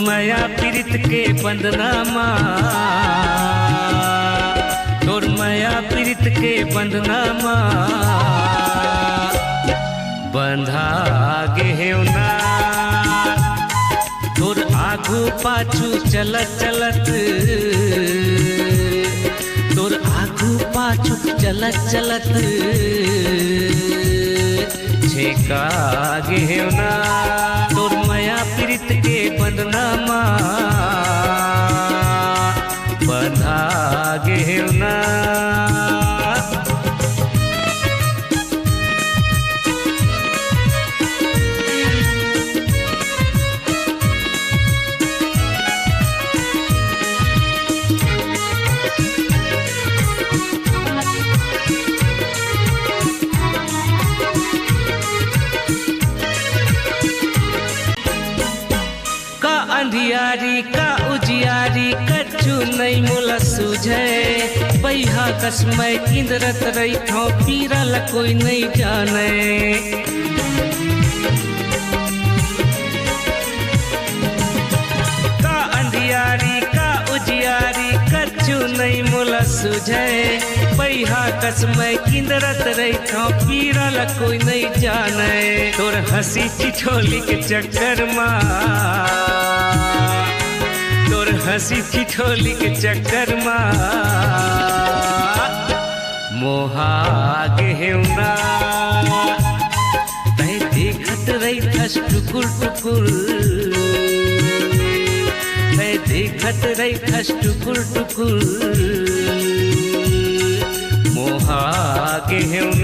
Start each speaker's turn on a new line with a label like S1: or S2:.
S1: माया पीरित के बंदनामा, तोर माया पीरित के बंदनामा बंधा गेहुना। तोर आगू पाछू चलत चलत, तोर आगू पाछू चलत चलत छेका गेहुना। तोर माया पीरित के बंदनामा बंधा गेहुना। अंधियारी का उजियारी कच्चू नहीं मोला सूझे। बैहा कसमय इंद्रत रही थो पीरल कोई नहीं जाने। का अंधियारी का उजियारी कच्चू नहीं मोला सूझे। बैहा कसमय इंद्रत रही थो पीरल कोई नहीं जाने। तोर हंसी ठिठोली के चक्कर माँ, तोर हंसी ठिठोली के चक्कर माँ मोहा गेहुना। तै देखत रही थस टुकुर टुकुर, तै देखत रही थस टुकुर टुकुर मोहा गेहुना।